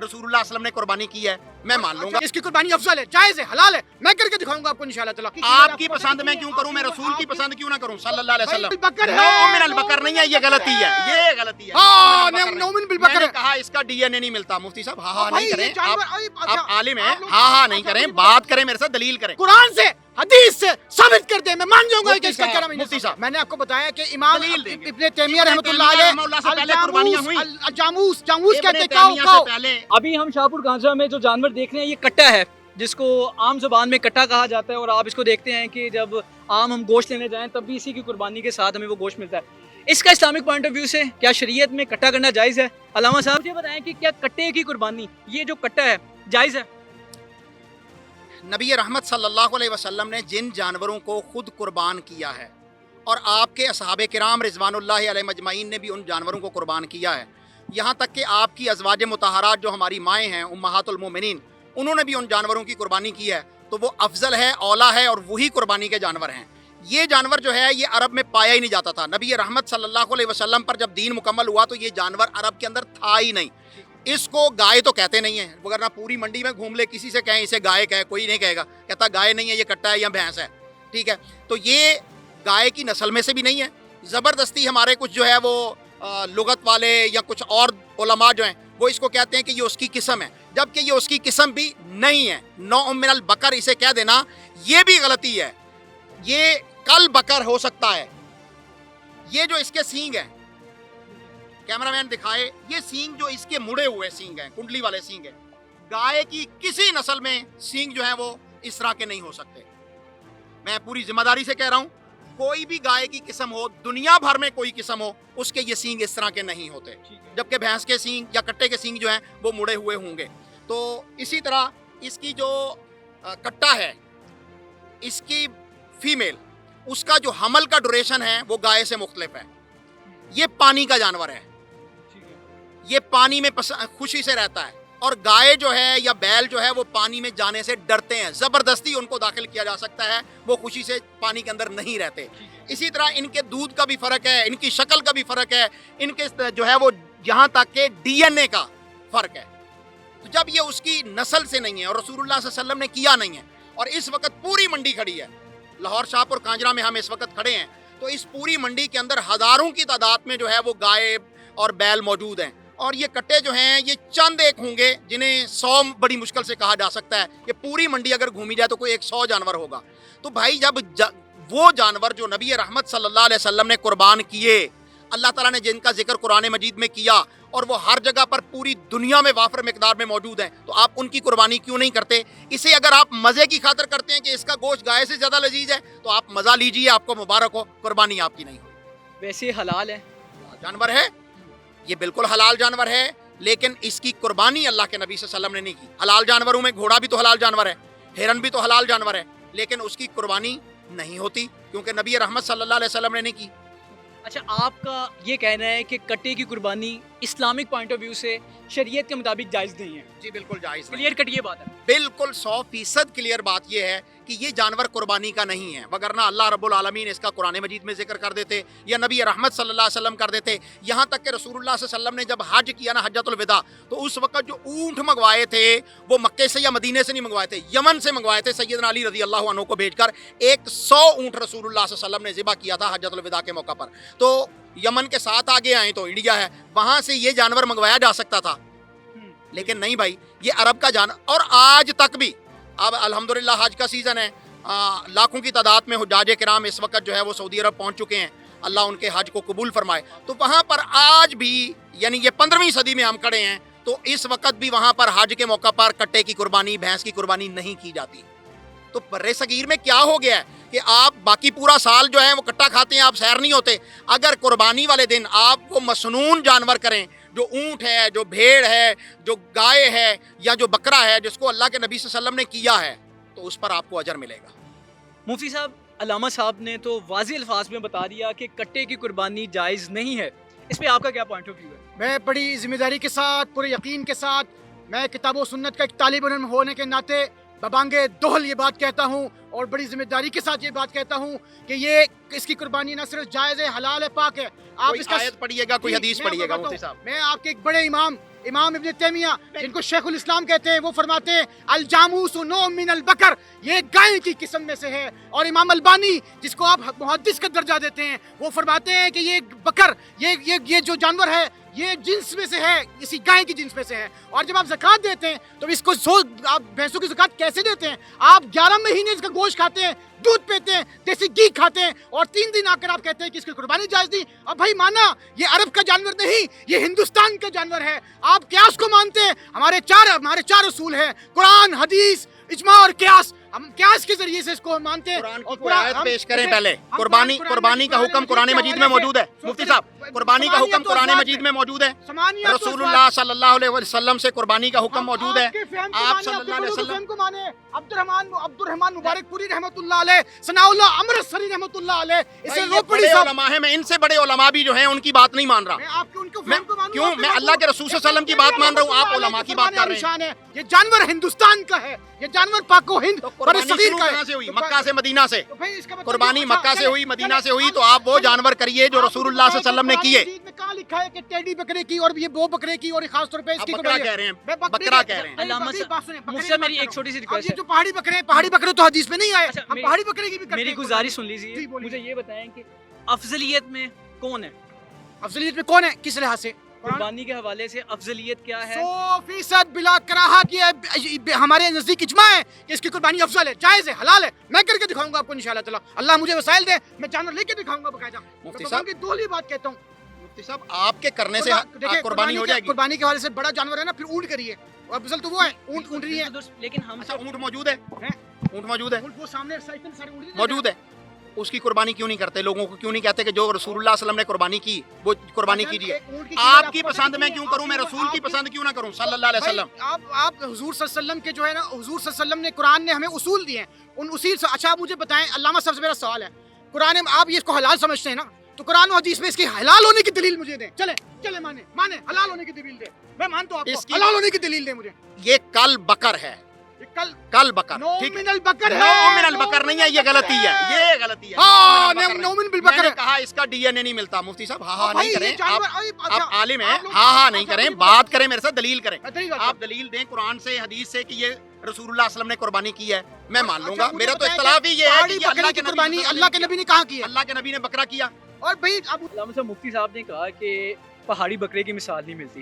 रसूलुल्लाह सल्लल्लाहु अलैहि वसल्लम ने कुर्बानी की है, मैं मान लूंगा। इसकी कुर्बानी अफजल है, जायज है, हलाल है, मैं करके दिखाऊंगा आपको इंशाअल्लाह ताला। आपकी पसंद मैं क्यों करूं, मैं रसूल की पसंद क्यों ना करूं सल्लल्लाहु अलैहि वसल्लम। बकर नौ है, मिनल बकर नहीं है, ये गलती है, ये गलती है। हाँ, नौमिन बिल बकर मैंने है। कहा इसका डीएनए नहीं मिलता। मुफ्ती साहब हाँ हाँ भाई, नहीं ये करें, जानवर- आप अच्छा, आलिम हैं, आप लोग- हाँ हाँ नहीं अच्छा, करें, मुझे बात करें मेरे साथ, दलील करें। कुरान से हदीस से साबित कर दे, मैं मान जाऊंगा कि मुफ्ती इसका क्या नाम है। मुफ्ती साहब। मैंने आपको बताया कि इमाम दलील देंगे। इब्ने तैमिया इब्ने रहमतुल्लाह तैमिया अलैह रहमतुल्लाह से पहले कुर्बानियां हुई। जामूस जामूस इब्ने कहते तैमिया काओ से पहले अभी हम शाहपुर कांझा में जो जानवर देख रहे हैं ये कट्टा है, जिसको आम ज़बान में कट्टा कहा जाता है। और आप इसको देखते हैं कि जब आम हम गोश्त लेने जाएं तब भी इसी की कुर्बानी के साथ हमें वो गोश्त मिलता है। इसका इस्लामिक पॉइंट ऑफ व्यू से क्या शरीयत में कट्टा करना जायज़ है? अल्लामा साहब मुझे बताएं कि क्या कट्टे की कुर्बानी, ये जो कट्टा है, जायज़ है? नबी रहमत सल्लल्लाहु अलैहि वसल्लम ने जिन जानवरों को खुद कुर्बान किया है और आपके असहाबे किराम रिजवानुल्लाहि अलैहिम अजमईन ने भी उन जानवरों को कुर्बान किया है, यहाँ तक कि आपकी अज़वाज मुतहरात जो हमारी माएँ हैं उम्महातुल मोमिनीन, उन्होंने भी उन जानवरों की कुर्बानी की है, तो वो अफजल है, औला है और वही कुर्बानी के जानवर हैं। ये जानवर जो है ये अरब में पाया ही नहीं जाता था। नबी रहमत सल्लल्लाहु अलैहि वसल्लम पर जब दीन मुकम्मल हुआ तो ये जानवर अरब के अंदर था ही नहीं। इसको गाय तो कहते नहीं है, वरना पूरी मंडी में घूम ले किसी से कहें इसे गाय कहे, कोई नहीं कहेगा, कहता गाय नहीं है ये कट्टा है या भैंस है, ठीक है। तो ये गाय की नस्ल में से भी नहीं है। ज़बरदस्ती हमारे कुछ जो है वो लुगत वाले या कुछ और उलमा जो हैं वो इसको कहते हैं कि ये उसकी किस्म है, जबकि ये उसकी किस्म भी नहीं है। नौ मिनल बकर इसे कह देना ये भी गलती है। ये कल बकर हो सकता है। ये जो इसके सींग हैं, कैमरामैन दिखाए, ये सींग जो इसके मुड़े हुए सींग हैं, कुंडली वाले सींग हैं, गाय की किसी नस्ल में सींग जो है वो इस तरह के नहीं हो सकते। मैं पूरी जिम्मेदारी से कह रहा हूँ, कोई भी गाय की किस्म हो, दुनिया भर में कोई किस्म हो, उसके ये सींग इस तरह के नहीं होते, जबकि भैंस के सींग या कट्टे के सींग जो हैं वो मुड़े हुए होंगे। तो इसी तरह इसकी जो कट्टा है, इसकी फीमेल, उसका जो हमल का ड्यूरेशन है वो गाय से मुख्तलिफ है। ये पानी का जानवर है, ये पानी में खुशी से रहता है, और गाय जो है या बैल जो है वो पानी में जाने से डरते हैं, ज़बरदस्ती उनको दाखिल किया जा सकता है, वो खुशी से पानी के अंदर नहीं रहते। इसी तरह इनके दूध का भी फ़र्क है, इनकी शक्ल का भी फ़र्क है, इनके जो है वो यहाँ तक के डीएनए का फ़र्क है। तो जब ये उसकी नस्ल से नहीं है और रसूलुल्लाह सल्लल्लाहु अलैहि वसल्लम ने किया नहीं है, और इस वक्त पूरी मंडी खड़ी है, लाहौर शाहपुर कांजरा में हम इस वक्त खड़े हैं, तो इस पूरी मंडी के अंदर हज़ारों की तादाद में जो है वो गाय और बैल मौजूद हैं, और ये कट्टे जो हैं ये चंद एक होंगे जिन्हें 100 बड़ी मुश्किल से कहा जा सकता है। ये पूरी मंडी अगर घूमी जाए तो कोई 100 जानवर होगा। तो भाई जब वो जानवर जो नबी रहमत सल्लल्लाहु अलैहि वसल्लम ने कुर्बान किए, अल्लाह ताला ने जिनका जिक्र कुरान मजीद में किया, और वो हर जगह पर पूरी दुनिया में वाफर मिकदार में मौजूद हैं, तो आप उनकी कुर्बानी क्यों नहीं करते? इसे अगर आप मज़े की खातिर करते हैं कि इसका गोश्त गाय से ज़्यादा लजीज है, तो आप मज़ा लीजिए, आपको मुबारक हो, कुर्बानी आपकी नहीं हो। वैसे हलाल है जानवर है, ये बिल्कुल हलाल जानवर है, लेकिन इसकी कुर्बानी अल्लाह के नबी सल्लल्लाहु अलैहि वसल्लम ने नहीं की। हलाल जानवरों में घोड़ा भी तो हलाल जानवर है, हिरन भी तो हलाल जानवर है, लेकिन उसकी कुर्बानी नहीं होती क्योंकि नबी रहमत सल्लल्लाहु अलैहि वसल्लम ने नहीं की। अच्छा, आपका ये कहना है कि कट्टे की कुर्बानी इस्लामिक पॉइंट ऑफ व्यू से शरीयत के मुताबिक जायज़ नहीं है? जी बिल्कुल जायज़ नहीं। क्लियर कट ये बात है, बिल्कुल 100% क्लियर बात यह है कि ये जानवर कुर्बानी का नहीं है, वगरना अल्लाह रब्बुल आलमीन इसका कुरान मजीद में जिक्र कर देते या नबी रहमत सल्लल्लाहु अलैहि वसल्लम कर देते। यहाँ तक कि रसूलुल्लाह सल्लल्लाहु अलैहि वसल्लम ने जब हज किया ना, हज्जतुल विदा, तो उस वक्त जो ऊँट मंगवाए थे वो मक्के से या मदीने से नहीं मंगवाए थे, यमन से मंगवाए थे। सैयदना अली रज़ी अल्लाह अन्हु को भेजकर 100 ऊँट रसूलुल्लाह सल्लल्लाहु अलैहि वसल्लम ने ज़िबा किया था हज्जतुल विदा के मौका पर। तो यमन के साथ आगे आए तो इंडिया है, वहाँ से ये जानवर मंगवाया जा सकता था, लेकिन नहीं भाई, ये अरब का जानवर। और आज तक भी, अब अल्हम्दुलिल्लाह हज का सीज़न है, लाखों की तादाद में हुज्जाज किराम इस वक्त जो है वो सऊदी अरब पहुँच चुके हैं, अल्लाह उनके हज को कबूल फरमाए। तो वहाँ पर आज भी, यानी ये 15वीं सदी में हम खड़े हैं, तो इस वक्त भी वहाँ पर हज के मौका पर कट्टे की कुर्बानी, भैंस की कुर्बानी नहीं की जाती। तो बर्रे सगीर में क्या हो गया है कि आप बाकी पूरा साल जो है वो कट्टा खाते हैं, आप सैर नहीं होते। अगर कुर्बानी वाले दिन आप वो मसनून जानवर करें, जो ऊँट है, जो भेड़ है, जो गाय है या जो बकरा है, जिसको अल्लाह के नबी सल्लल्लाहु अलैहि वसल्लम ने किया है, तो उस पर आपको अजर मिलेगा। मुफ्ती साहब, अल्लामा साहब ने तो वाज़ेह अल्फाज में बता दिया कि कट्टे की कुर्बानी जायज़ नहीं है, इस पर आपका क्या पॉइंट ऑफ व्यू है? मैं बड़ी जिम्मेदारी के साथ, पूरे यकीन के साथ, मैं किताब व सुन्नत का एक तालिब इल्म होने के नाते बबांगे दोहल ये बात कहता हूँ, और बड़ी जिम्मेदारी के साथ ये बात कहता हूँ कि ये इसकी कुर्बानी ना सिर्फ जायज़ है, हलाल है, पाक है। आप कोई इसका आयत पढ़िएगा, कोई जी, हदीस मैं आपको पढ़िएगा बताऊं, मुफ्ती साहब। मैं आपके एक बड़े इमाम इमाम इब्न तैमिया जिनको शेखुल इस्लाम कहते हैं वो फरमाते हैं अल जामूस नौ मिन अल बकर, ये गाय की किस्म में से है। और इमाम अलबानी जिसको आप मुहद्दिस का दर्जा देते हैं वो फरमाते हैं कि ये बकर ये जो जानवर है ये जिन्स में से है, इसी गाय की जिन्स में से है। और जब आप ज़कात देते हैं तो इसको आप भैंसों की ज़कात कैसे देते हैं? आप 11 महीने इसका गोश्त खाते हैं, दूध पीते हैं, देसी घी खाते हैं और 3 दिन आकर आप कहते हैं कि इसकी कुर्बानी जायज़ दी। अब भाई माना ये अरब का जानवर नहीं, ये हिंदुस्तान का जानवर है। आप क्यास को मानते हैं, हमारे चार उसूल हैं, कुरान, हदीस, इज्मा और क्यास। हम क्यास के जरिए से इसको मानते हैं। कुरान की कोई आयत पेश करें पहले। कुर्बानी का हुक्म कुरान मजीद में मौजूद है मुफ्ती साहब, कुर्बानी का हुक्म कुरान मजीद में मौजूद है। रसूलुल्लाह सल्लल्लाहु अलैहि वसल्लम से कुर्बानी का हुक्म मौजूद है। आप सल्लल्लाहु अलैहि वसल्लम को माने। अब्दुर्रहमान मुबारकपुरी रहमतुल्लाह अलैह, सनाउल्लाह अमृतसरी रहमतुल्लाह अलैह, इसे रोपड़ी बड़े साहब उलमा हैं, मैं इनसे बड़े उलमा भी जो हैं उनकी बात नहीं मान रहा। मैं आपके उनको फहम को मानूं, क्यों? आपके मैं बात अल्लाह के रसूल सल्लल्लाहु अलैहि वसल्लम की बात मान रहा हूँ, आप उलमा की बात कर रहे हैं। है। ये जानवर हिंदुस्तान का है, ये जानवर पाको हिंद तो बड़े कुर्बानी सगीर शुरू का कहाँ है। से हुई? मक्का से, मदीना से। तो भाई इसका मतलब कुर्बानी ये- मक्का से चले- हुई, मदीना से चले- हुई, तो आप वो जानवर करिए जो रसूलुल्लाह सल्लल्लाहु अलैहि वसल्लम ने किए। में कहाँ लिखा है कि टेडी बकरे की और ये वो बकरे की और खास तौर पे इसकी आप बकरा कुर्बानी है। कह रहे हैं, मैं बकरा कह रहे हैं। अल्लामा साहब, मुझसे मेरी एक छोटी सी अब रिक्वेस्ट ये है। जो पहाड़ी बकरे हैं, पहाड़ी बकरे तो हदीस में नहीं आए। अच्छा, हम मेरी- पहाड़ी बकरे की भी करते मेरी हैं गुजारिश सुन जी, लीजिए, बोलिए। मुझे ये बताएं कि अफजलियत में कौन है? अफजलियत में कौन है, किस लिहाज से? कुर्बानी के हवाले से अफजलियत क्या है? 100% बिला कराहा कि हमारे नजदीक इजमा है कि इसकी कुर्बानी अफजल है, जायज है, हलाल है। मैं करके दिखाऊंगा आपको इंशाअल्लाह ताला। अल्लाह मुझे वसाइल दे, मैं जानवर लेके दिखाऊंगा बकायदा। मुफ्ती मैं साहब, की दो ही बात कहता हूँ, मुफ्ती साहब आपके करने से देखिए कुर्बानी हो जाएगी। कुर्बानी के हवाले से बड़ा जानवर है ना, फिर ऊँट करिए। अफजल तो वो है, ऊँट रही है। लेकिन हम अच्छा, ऊँट मौजूद है, ऊँट मौजूद है, वो सामने साइकिल सारे ऊँट मौजूद है। उसकी कुर्बानी क्यों नहीं करते? लोगों को क्यों नहीं कहते कि जो रसूलुल्लाह सल्लल्लाहु अलैहि वसल्लम ने कुर्बानी की वो कुर्बानी कीजिए? आपकी पसंद मैं क्यों करूं? मैं रसूल की पसंद क्यों ना करूं सल्लल्लाहु अलैहि वसल्लम? आप हुजूर सल्लल्लाहु अलैहि वसल्लम के जो है ना, हुजूर सल्लल्लाहु अलैहि वसल्लम ने, कुरान ने हमें उसूल दिए हैं, उन उसूल से। अच्छा, आप मुझे बताएं, अल्लामा साहब से मेरा सवाल है, कुरान में आप ये इसको हलाल समझते हैं ना, तो कुरान और हदीस में इसकी हलाल होने की दलील मुझे दें। चले माने हलाल होने की दलील दे। मैं मानता हूं आपको, हलाल होने की दलील दे मुझे। ये कल बकर है, ये कल बकर, ठीक है? नौमिनल बकर है। नौमिनल बकर नहीं है, ये गलती है, ये गलती है। हाँ, नौमिनल बकर नहीं। नौमिनल बकर मैंने है। कहा इसका डीएनए नहीं मिलता। मुफ्ती साहब हाँ भाई, नहीं ये करें, जानवर- आप आलिम हैं, आप लोग- हाँ नहीं अच्छा, करें, मेरी बात करें मेरे साथ, दलील करें। मैं तेरी बात आप दलील दें कुरान से, हदीस से कि ये रसूलुल्लाह सल्लल्लाहु अलैहि वसल्लम ने कुर्बानी की है, मैं मान लूंगा। अच्छा, मुझे मेरा तो बताएं इख्तलाफ ही ये है पहाड़ी कि ये बकरे अल्लाह की के नबी कुर्बानी सल्लल्लाहु अल्लाह के अलैहि नबी ने कहाँ की है? अल्लाह के नबी ने बकरा किया। और भाई अब अल्लामा साहब, मुफ्ती साहब ने कहा कि पहाड़ी बकरे की मिसाल नहीं मिलती।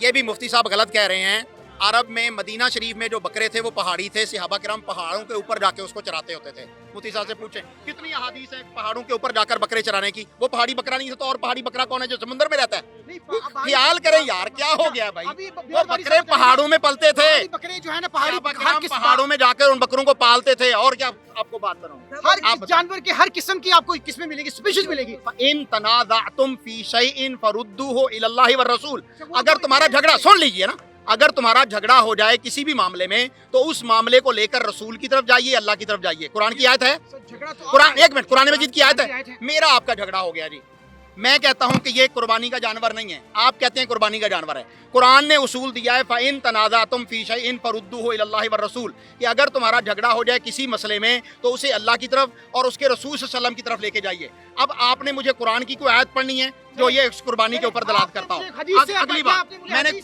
ये भी मुफ्ती साहब गलत कह रहे हैं। अरब में मदीना शरीफ में जो बकरे थे वो पहाड़ी थे, सहाबा किराम पहाड़ों के ऊपर जाके उसको चराते होते थे। मुफ्ती साहब से पूछें कितनी अहादीस है पहाड़ों के ऊपर जाकर बकरे चराने की। वो पहाड़ी बकरा नहीं है तो और पहाड़ी बकरा कौन है जो समुद्र में रहता है? ख्याल करें यार, क्या हो गया भाई? वो बकरे पहाड़ों में पलते थे, बकरे जो है ना, सहाबा किराम पहाड़ों में जाकर उन बकरों को पालते थे। और क्या आपको बात बताऊं? हर जानवर के हर किस्म की आपको किसमें मिलेगी, स्पीशीज मिलेगी। इन तनाज़अतुम फी शैइन फरुद्दूहु इलल्लाहि वर रसूल। अगर तुम्हारा झगड़ा, सुन लीजिए ना, अगर तुम्हारा झगड़ा हो जाए किसी भी मामले में तो उस मामले को लेकर रसूल की तरफ जाइए, अल्लाह की तरफ जाइए। कुरान की आयत है, कुरान, एक मिनट, कुरान मजीद की आयत है। मेरा आपका झगड़ा हो गया जी, मैं कहता हूं कि ये कुर्बानी का जानवर नहीं है, आप कहते हैं कुर्बानी का जानवर है। कुरान ने उसूल दिया है फ़इन तनाज़अतुम फ़ी शैइन फरुद्दूहु इलल्लाहि वर रसूल, कि अगर तुम्हारा झगड़ा हो जाए किसी मसले में तो उसे अल्लाह की तरफ और उसके रसूल सल्लल्लाहु अलैहि वसल्लम की तरफ लेके जाइए। अब आपने मुझे कुरान की कोई आयत पढ़नी है जो ये कुर्बानी के ऊपर दलालत करता हो? अगली बात,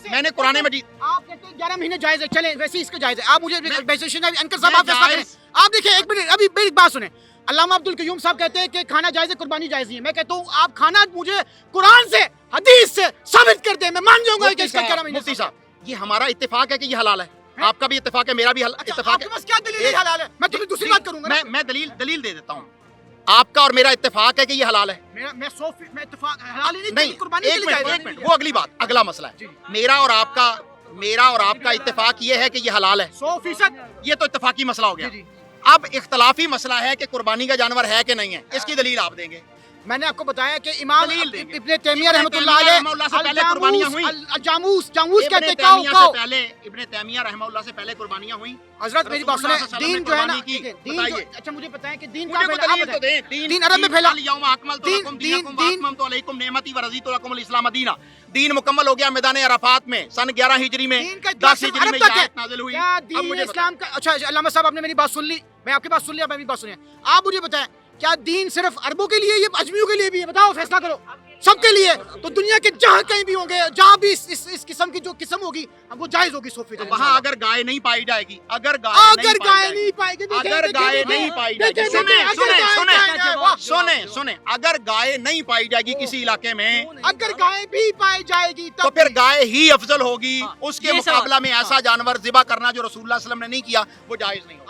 मैंने कुरान मजीद, आप कहते हैं 11 महीने जायज है, चले वैसे ही इसका जायज है। आप मुझे अंकल साहब आप फैसला करें। आप देखिए, एक मिनट, अभी मेरी बात सुने। अल्लामा अब्दुल कयूम साहब कहते हैं कि खाना जायज है, कुर्बानी जायज नहीं है। मैं कहता हूँ आप खाना मुझे कुरान से, हदीस से साबित कर दे, मैं मान जाऊंगा कि इसका 11 महीने। मुफ्ती साहब, ये हमारा इत्तेफाक है कि ये हलाल है, आपका भी इत्तेफाक है, मेरा भी इत्तेफाक है। आपके पास क्या दलील है हलाल है? मैं तुम्हें दूसरी बात करूंगा ना। मैं दलील दे देता हूँ। आपका और मेरा इत्तेफाक है कि ये हलाल है। मैं इत्तेफाक हलाल ही नहीं, कुर्बानी के एक लिए जायज है। मिनट, वो अगली बात, अगला मसला है। मेरा और आपका इत्तेफाक ये है कि ये हलाल है, 100%। ये तो इत्तेफाकी मसला हो गया। जी। अब इख्तलाफी मसला है कि कुर्बानी का जानवर है कि नहीं है, इसकी दलील आप देंगे। मैंने आपको बताया कि इमाम दलील देंगे। इब्ने तैमिया रहमतुल्लाह इब्ने अलैह तैमिया से पहले कुर्बानियां हुई। जामूस इब्ने कहते हैं, तैमिया काऊ से पहले, इब्ने तैमिया रहमतुल्लाह से पहले कुर्बानियां हुई। हजरत मेरी बात सुने, रसूलुल्लाह दीन जो है ना, कुर्बानी की, दीन बताइए। अच्छा मुझे बताएं कि दीन मुझे का तो दलील तो दें। दीन अरब में फैला। यौम अकमलतु लकुम दीनकुम व दीन अतममतु अलैकुम नेमती व रज़ीतु लकुमुल इस्लाम दीना। दीन मुकम्मल हो गया मैदान अराफात में सन 11 हिजरी में, दीन का 10 हिजरी में ये आयत नाज़िल हुई। क्या अब दीन मुझे इस्लाम का? अच्छा अल्लामा साहब, आपने मेरी बात सुन ली, मैं आपकी बात सुन लिया, मैं भी बात सुनिए। आप मुझे बताएं کیا دین صرف عربوں کے لیے یہ اجمیوں کے لیے بھی ہے؟ بتاؤ، فیصلہ کرو، سب کے لیے. تو دنیا کے جہاں کہیں بھی ہوں گے، جہاں بھی اس قسم کی جو قسم ہوگی وہ جائز ہوگی صوفی. تو وہاں اگر گائے نہیں پائی جائے گی، اگر گائے گائے نہیں پائے گی، اگر گائے نہیں پائی جائے گی، سنیں، اگر گائے نہیں پائی جائے گی کسی علاقے میں، اگر گائے بھی پائی جائے گی تو پھر گائے ہی افضل ہوگی. ہاں، اس کے یہ سوال. مقابلہ میں ایسا جانور ذبح کرنا جو رسول اللہ صلی اللہ علیہ وسلم نے نہیں کیا وہ جائز نہیں ہوگا.